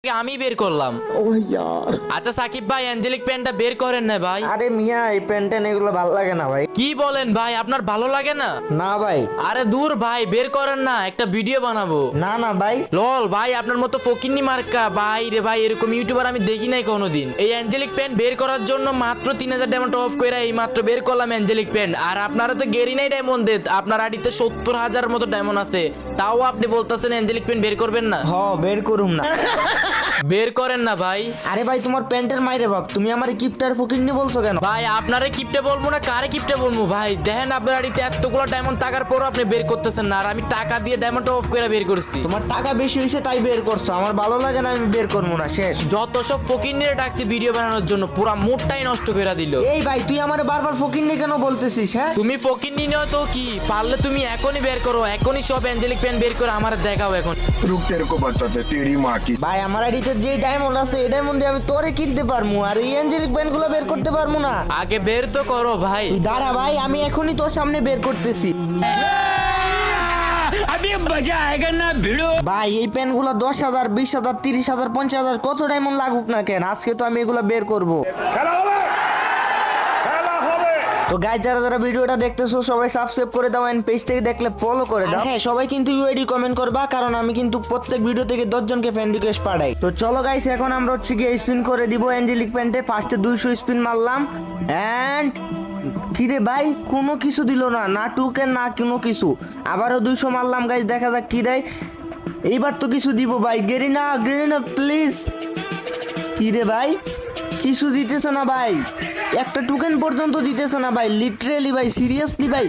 আমি বের করলাম। ও यार আচ্ছা সাকিব ভাই, অ্যাঞ্জেলিক পেনটা বের করেন না ভাই। আরে মিয়া এই পেন্টেন এগুলো ভালো লাগে না ভাই। কি বলেন ভাই, আপনার ভালো লাগে না? না ভাই, আরে দূর ভাই, বের করেন না, একটা ভিডিও বানাবো। না না ভাই। লল ভাই, আপনার মতো ফকিন্নি মার্কা ভাই রে ভাই, এরকম ইউটিউবার আমি দেখি নাই কোনোদিন। এই অ্যাঞ্জেলিক পেন বের করার জন্য মাত্র 3000 ডায়মন্ড অফ করে এই মাত্র বের করলাম অ্যাঞ্জেলিক পেন। আর আপনারা তো গেরি নাই ডায়মন্ড দেন, আপনার আইডিতে 70,000 মতো ডায়মন্ড আছে, তাও আপনি বলতেছেন অ্যাঞ্জেলিক পেন বের করবেন না। বের করুম না। বের করেন না ভাই। আরে ভাই তোমার প্যান্টের মাইরে বাপ, তুমি আমার কিপটার ফকিন্নি বলছো কেন? ভাই আপনারে কিপটে বলবো না, কারে কিপটে বলবো ভাই? দেখেন আপনার আইডিতে এতগুলো ডায়মন্ড থাকার পরও আপনি বের করতেছেন না, আর আমি টাকা দিয়ে ডায়মন্ড অফ করে বের করছি। তোমার টাকা বেশি হয়েছে তাই বের করছো, আমার ভালো লাগে না, আমি বের করবো না, শেষ। যত সব ফকিন্নিরে ডাকছি ভিডিও বানানোর জন্য, পুরা মুডটাই নষ্ট করে দিল। এই ভাই তুই আমার বারবার ফকিন্নি কেন বলতেছিস? হ্যাঁ তুমি ফকিন্নি নয় তো কি? পারলে তুমি এখনই বের করো, এখনই সব অ্যাঞ্জেলিক পেন বের করে আমার দেখাও এখন। रुक तेरे को बताते तेरी माँ की। ভাই আমার আইডিতে যে ডায়মন্ড আছে এই ডায়মন্ড দিয়ে আমি তোরে কিনতে পারবো, আর এই অ্যাঞ্জেলিক পেন গুলো বের করতে পারবো না। আগে বের তো করো ভাই। তুই দাঁড়া ভাই, আমি এখনই তোর সামনে বের করতেছি। अभी मजा आएगा ना भिड़ो। ভাই এই পেনগুলো 10,000 20,000 30,000 50,000 কত ডায়মন্ড লাগুক না কেন, আজকে তো আমি এগুলো বের করব। তো গাইস, যারা যারা ভিডিওটা দেখতেছো সবাই সাবস্ক্রাইব করে দাও, এন্ড পেজ থেকে দেখলে ফলো করে দাও। হ্যাঁ সবাই কিন্তু ইউআইডি কমেন্ট করবা, কারণ আমি কিন্তু প্রত্যেক ভিডিও থেকে 10 জনকে ফ্রেন্ড রিকোয়েস্ট পাঠাই। তো চলো গাইস, এখন আমরা হচ্ছে গিয়ে স্পিন করে দিব অ্যাঞ্জেলিক পেন্টে। ফার্স্টে 200 স্পিন মারলাম এন্ড কিরে ভাই কোনো কিছু দিল না, না টুকেন না কোনো কিছু। আবারও 200 মারলাম গাইস, দেখা যাক কি দেয়। এইবার তো কিছু দিব ভাই। Garena Garena please. কিরে ভাই কিছু দিতেছে না ভাই, একটা টোকেন পর্যন্ত দিতেছে না ভাই, লিটারেলি ভাই, সিরিয়াসলি ভাই।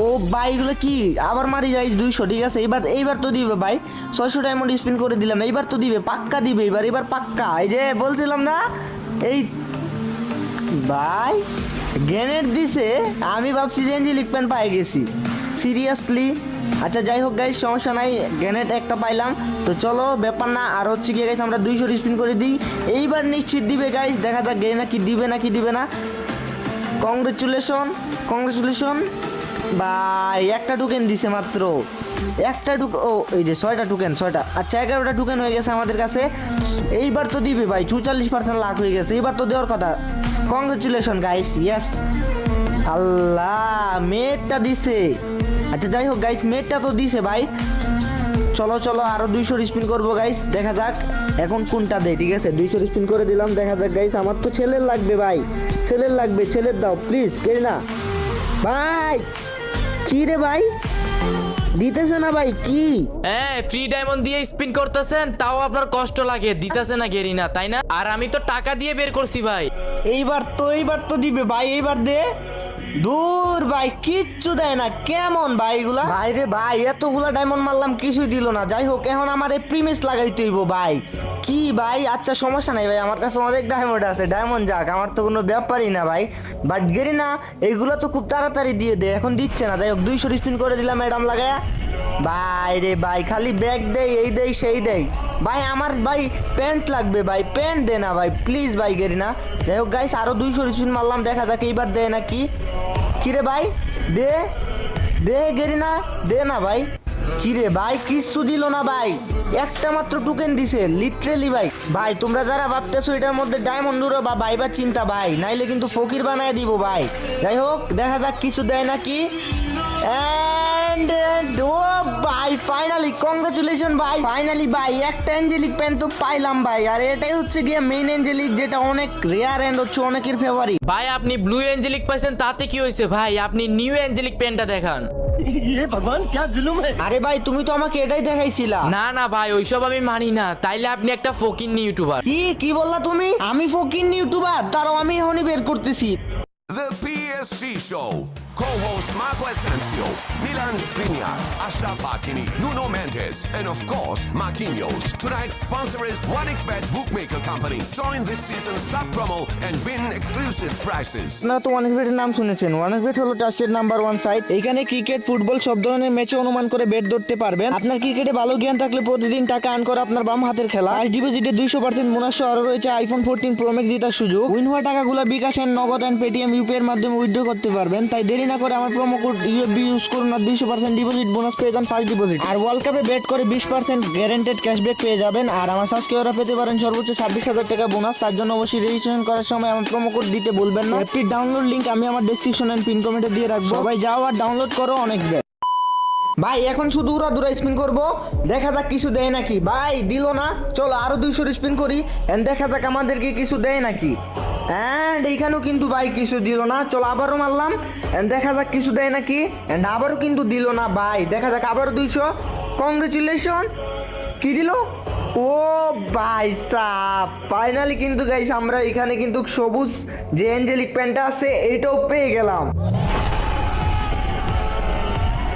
ও ভাই এগুলো কি আবার মারি যাই 200, ঠিক আছে এইবার তো দিবে ভাই। 600 ডায়মন্ড স্পিন করে দিলাম, এইবার তো দিবে, পাক্কা দিবে এবার পাক্কা। এই যে বলছিলাম না, এই ভাই গ্রেনেড দিছে, আমি ভাবছি যে অ্যাঞ্জেলিক পেন পাই গেছি, সিরিয়াসলি। আচ্ছা যাই হোক গাইস, সমস্যা নাই, গ্রেনেড একটা পাইলাম। তো চলো ব্যাপার না, আর হচ্ছে কি গাইস আমরা 200 স্পিন করে দিই, এইবার নিশ্চিত দিবে গাইস, দেখা যাক গ্রেনেড কি দিবে না কি দিবে না। কংগ্রেচুলেশন কংগ্রেচুলেশন ভাই, একটা টোকেন দিছে মাত্র একটা ও এই যে 6টা টোকেন, 6টা, আচ্ছা 11টা টোকেন হয়ে গেছে আমাদের কাছে। এইবার তো দিবে ভাই, 44% লাখ হয়ে গেছে, এইবার তো দেওয়ার কথা। Congratulation guys, yes. আল্লাহ মেটটা দিছে। আচ্ছা যাই হোক গাইস, মেটটা তো দিছে ভাই। চলো চলো আরো 200 স্পিন করবো গাইস, দেখা যাক এখন কোনটা দেয়। ঠিক আছে 200 স্পিন করে দিলাম, দেখা যাক গাইস। আমার তো ছেলের লাগবে ভাই, ছেলের লাগবে, ছেলের দাও প্লিজ। কে না ভাই, কি রে ভাই দিতেছে না ভাই, কি? হ্যাঁ ফ্রি ডায়মন্ড দিয়ে স্পিন করতেছেন, তাও আপনার কষ্ট লাগে, দিতেছে না গেরিনা, তাই না? আর আমি তো টাকা দিয়ে বের করছি ভাই। এইবার তো দিবে ভাই, এইবার দে। দূর ভাই কিচ্ছু দেয় না, কেমন ভাই এগুলা? ভাই রে ভাই এতগুলা ডায়মন্ড মারলাম কিছুই দিল না। যাই হোক এখন আমার এই প্রিমিস লাগাইতে হইব ভাই। কি ভাই, আচ্ছা সমস্যা নাই ভাই, আমার কাছে অনেক ডায়মন্ড আছে, ডায়মন্ড যাক, আমার তো কোনো ব্যাপারই না ভাই। বাট গেরি না, এইগুলো তো খুব তাড়াতাড়ি দিয়ে দে, এখন দিচ্ছে না। যাই হোক 200 স্পিন করে দিলাম ম্যাডাম লাগায়া। ভাই রে ভাই খালি ব্যাগ দেয়, এই দেয় সেই দেয় ভাই। আমার ভাই প্যান্ট লাগবে ভাই, প্যান্ট দে না ভাই প্লিজ ভাই গেরি না। যাই হোক গাইস আরো 200 স্পিন মারলাম, দেখা যাক এইবার দেয় নাকি। কিরে ভাই দে দে গেরি না, দে না ভাই। কিরে ভাই কিচ্ছু দিল না ভাই, একটা মাত্র টোকেন দিছে লিটারেলি ভাই। ভাই তোমরা যারা ভাবতেছো এটার মধ্যে ডায়মন্ড নুরো বা ভাইবা চিন্তা ভাই, নাইলে কিন্তু ফকির বানায় দিব ভাই। যাই হোক দেখা যাক কিছু দেয় নাকি। এন্ড ও ভাই ফাইনালি কংগ্রেচুলেশন ভাই, ফাইনালি ভাই একটা অ্যাঞ্জেলিক পেন তো পাইলাম ভাই। আর এটাই হচ্ছে গিয়ে মেইন অ্যাঞ্জেলিক, যেটা অনেক রেয়ার এন্ড হচ্ছে অনেকের ফেভারিট। ভাই আপনি ব্লু অ্যাঞ্জেলিক পাইছেন, তাতে কি হয়েছে ভাই? আপনি নিউ অ্যাঞ্জেলিক পেনটা দেখান। ये भगवान क्या जुल्म है। আরে ভাই তুমি তো আমাকে এটাই দেখাইছিলা। না না ভাই, ওইসব আমি মানি না। তাইলে আপনি একটা ফকিন্নি ইউটিউবার। কি বললা তুমি? আমি ফকির ইউটিউবার, তারও আমি এখনই বের করতেছি। The PSG Show. Co-host Marco Asensio, Milan Skriniar, Ashraf Hakimi, Nuno Mendes, and of course, Marquinhos. Tonight's sponsor is OneXBet Bookmaker Company. Join this season's top promo and win exclusive prizes. আপনারা তো ওয়ানএক্সবেটের নাম শুনেছেন। ওয়ানএক্সবেট হলো trusted number 1 site. এখানে cricket, football সব ধরনের ম্যাচে অনুমান করে বেট ধরতে পারবেন। আপনার ক্রিকেটে ভালো জ্ঞান থাকলে প্রতিদিন টাকা আর্ন করা আপনার বাম হাতের খেলা। ফার্স্ট ডিপোজিটে 200% বোনাস সহ আরো রয়েছে আইফোন 14 প্রো ম্যাক্স জেতার সুযোগ। উইন হওয়া টাকাগুলো বিকাশ এন্ড নগদ এন্ড পেটিএম ইউপিআই এর মাধ্যমে উইথড্র করতে পারবেন। তাই দেরি দেরি না করে আমার প্রোমো কোড ইউএফবি ইউজ করুন আর 200% ডিপোজিট বোনাস পেয়ে যান ফার্স্ট ডিপোজিট। আর ওয়ার্ল্ড কাপে বেট করে 20% গ্যারান্টেড ক্যাশব্যাক পেয়ে যাবেন। আর আমার সাবস্ক্রাইবাররা পেতে পারেন সর্বোচ্চ 26,000 টাকা বোনাস। তার জন্য অবশ্যই রেজিস্ট্রেশন করার সময় আমার প্রোমো কোড দিতে বলবেন না। অ্যাপটির ডাউনলোড লিংক আমি আমার ডেসক্রিপশন এন্ড পিন কমেন্টে দিয়ে রাখবো, সবাই যাও আর ডাউনলোড করো। অনেক বেট ভাই, এখন শুধু উড়া স্পিন করবো, দেখা যাক কিছু দেয় নাকি। ভাই দিল না, চলো আরো 200 স্পিন করি এন্ড দেখা যাক আমাদেরকে কিছু দেয় নাকি। এন্ড এইখানেও কিন্তু ভাই কিছু দিল না, চলো আবারও মারলাম এন্ড দেখা যাক কিছু দেয় নাকি। এন্ড আবারও কিন্তু দিল না ভাই, দেখা যাক আবারও 200। কংগ্রেচুলেশন, কি দিল? ও ভাই সাব, ফাইনালি কিন্তু গাইস আমরা এখানে কিন্তু সবুজ যে অ্যাঞ্জেলিক প্যান্টটা আছে এইটাও পেয়ে গেলাম।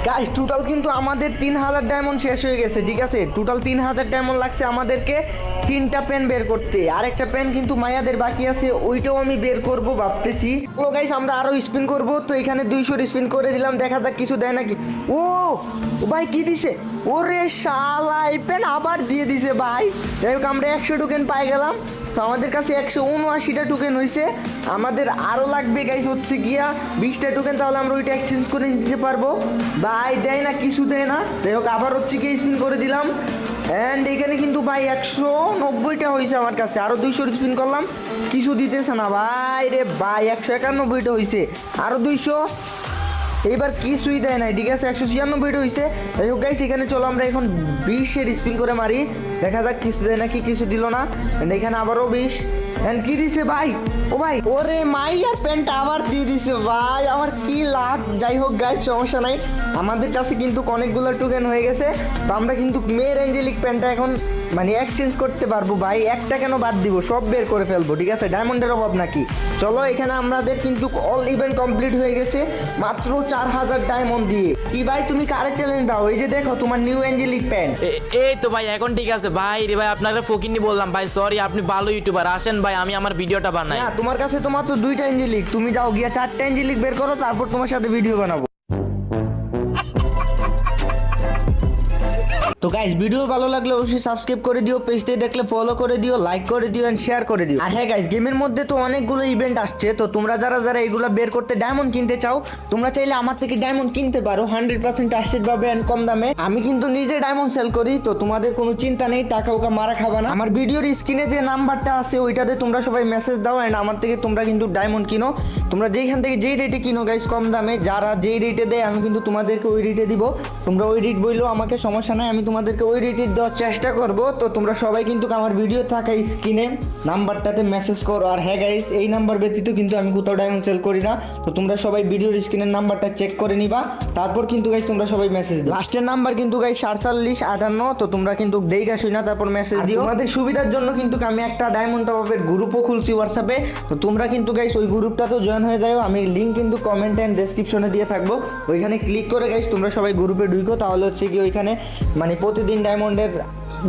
গাইস টোটাল কিন্তু আমাদের 3000 ডায়মন্ড শেষ হয়ে গেছে, ঠিক আছে। টোটাল 3000 ডায়মন্ড লাগছে আমাদেরকে 3টা পেন বের করতে। আরেকটা পেন কিন্তু মায়াদের বাকি আছে, ওইটাও আমি বের করব ভাবতেছি। ও গাইস আমরা আরো স্পিন করব, তো এখানে 200 স্পিন করে দিলাম, দেখা যাক কিছু দেয় নাকি। ও ভাই কি দিছে? ওরে শালা, এই পেন আবার দিয়ে দিছে ভাই। যাই হোক আমরা 100 টোকেন পাই গেলাম, তো আমাদের কাছে 179টা টোকেন হয়েছে। আমাদের আরও লাগবে গাইস হচ্ছে গিয়া 20টা টোকেন, তাহলে আমরা ওইটা এক্সচেঞ্জ করে নিতে পারবো। ভাই দেয় না, কিছু দেয় না। যাই হোক আবার হচ্ছে গিয়ে স্পিন করে দিলাম অ্যান্ড এখানে কিন্তু ভাই 190টা হয়েছে আমার কাছে। আরও 200 স্পিন করলাম, কিছু দিতেছে না ভাই রে ভাই। 191টা হয়েছে, আরও 200, এইবার কিছুই দেয় নাই, ঠিক আছে। 196টা হয়েছে। যাই হোক গাইস এখানে চলো আমরা এখন 20-এর স্পিন করে মারি, দেখা যাক কিছু দেয় নাকি। কিছু দিল না এন্ড এখানে আবারও 20 এন্ড কি দিছে ভাই? ও ভাই, ওরে মাইয়ার প্যান্টটা আবার দিয়ে দিছে ভাই, আমার কি লাভ। যাই হোক গাইস সমস্যা নাই, আমাদের কাছে কিন্তু অনেকগুলো টোকেন হয়ে গেছে, তো আমরা কিন্তু মেয়ের অ্যাঞ্জেলিক প্যান্টটা এখন মানে এক্সচেঞ্জ করতে পারবো ভাই। একটা কেন বাদ দিব, সব বের করে ফেলবো, ঠিক আছে। ডায়মন্ডের অভাব নাকি। চলো এখানে আমাদের কিন্তু অল ইভেন্ট কমপ্লিট হয়ে গেছে মাত্র 4000 ডায়মন্ড দিয়ে। কি ভাই তুমি কারে চ্যালেঞ্জ দাও? এই যে দেখো তোমার নিউ অ্যাঞ্জেলিক প্যান্ট। এই তো ভাই এখন ঠিক আছে ভাই রে ভাই, আপনাকে ফকিনি বললাম ভাই, সরি। আপনি ভালো ইউটিউবার, আসেন ভাই আমি আমার ভিডিওটা বানাই। না তোমার কাছে তো মাত্র 2টা অ্যাঞ্জেলিক, তুমি যাও গিয়া 4টা অ্যাঞ্জেলিক বের করো, তারপর তোমার সাথে ভিডিও বানাবো। তো গাইস ভিডিও ভালো লাগলে অবশ্যই সাবস্ক্রাইব করে দিও, পেজতে দেখলে ফলো করে দিও, লাইক করে দিও এন্ড শেয়ার করে দিও। আর হ্যাঁ গাইস গেমের মধ্যে তো অনেকগুলো ইভেন্ট আসছে, তো তোমরা যারা যারা এগুলো বের করতে ডায়মন্ড কিনতে চাও, তোমরা চাইলে আমার থেকে ডায়মন্ড কিনতে পারো 100% ট্রাস্টেড ভাবে এন্ড কম দামে। আমি কিন্তু নিজে ডায়মন্ড সেল করি, তো তোমাদের কোনো চিন্তা নেই, টাকা ওকা মারা খাবা না। আমার ভিডিওর স্ক্রিনে যে নাম্বারটা আছে ওইটাতে তোমরা সবাই মেসেজ দাও এন্ড আমার থেকে তোমরা কিন্তু ডায়মন্ড কিনো। তোমরা যেখান থেকে যেই রেটে কিনো গাইস কম দামে, যারা যেই রেটে দেয় আমি কিন্তু তোমাদেরকে ওই রেটে দিব। তোমরা ওই রেট বললেও আমাকে সমস্যা নাই, আমি তোমাদেরকে ওই রেটে দেওয়ার চেষ্টা করব। তো তোমরা সবাই কিন্তু আমার ভিডিও থাকা স্ক্রিনে নাম্বারটাতে মেসেজ করো। আর হ্যাঁ গাইস এই নাম্বার ব্যতীত কিন্তু আমি কোথাও ডায়মন্ড সেল করি না, তো তোমরা সবাই ভিডিওর স্ক্রিনের নাম্বারটা চেক করে নিবা, তারপর কিন্তু গাইস তোমরা সবাই মেসেজ দিও। লাস্টের নাম্বার কিন্তু গাইস 4758, তো তোমরা কিন্তু দেখে আসো না, তারপর মেসেজ দিও। তোমাদের সুবিধার জন্য কিন্তু আমি একটা ডায়মন্ড টপ আপের গ্রুপও খুলছি হোয়াটসঅ্যাপে, তো তোমরা কিন্তু গাইস ওই গ্রুপটাতেও জয়েন হয়ে যাও। আমি লিংক কিন্তু কমেন্ট এন্ড ডেসক্রিপশনে দিয়ে থাকবো, ওইখানে ক্লিক করে গাইস তোমরা সবাই গ্রুপে ঢুকো, তাহলে হচ্ছে কি ওইখানে মানে প্রতিদিন ডায়মন্ডের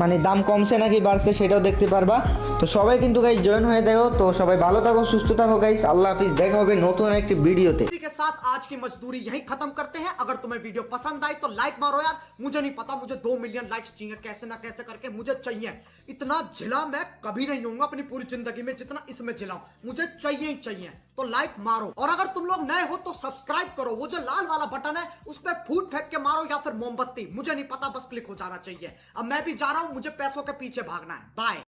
মানে দাম কমছে নাকি বাড়ছে সেটাও দেখতে পারবা। তো সবাই কিন্তু গাইস জয়েন হয়ে যাও। তো সবাই ভালো থাকো, সুস্থ থাকো গাইস, আল্লাহ হাফিজ, দেখা হবে নতুন একটি ভিডিওতে। इसी के साथ आज की मजदूरी यहीं खत्म करते हैं। अगर तुम्हें वीडियो पसंद आई तो लाइक मारो यार, मुझे नहीं पता, मुझे 2 मिलियन लाइक्स चाहिए, कैसे ना कैसे करके मुझे चाहिए। इतना झिला मैं कभी नहीं होऊंगा अपनी पूरी जिंदगी में जितना इसमें झिलाऊं, मुझे चाहिए ही चाहिए। तो लाइक मारो, और अगर तुम लोग नए हो तो सब्सक्राइब करो, वो जो लाल वाला बटन है उस पर फूट फेंक के मारो या फिर मोमबत्ती, मुझे नहीं पता, बस क्लिक हो जाना चाहिए। अब मैं भी जा रहा हूं, मुझे पैसों के पीछे भागना है। बाय।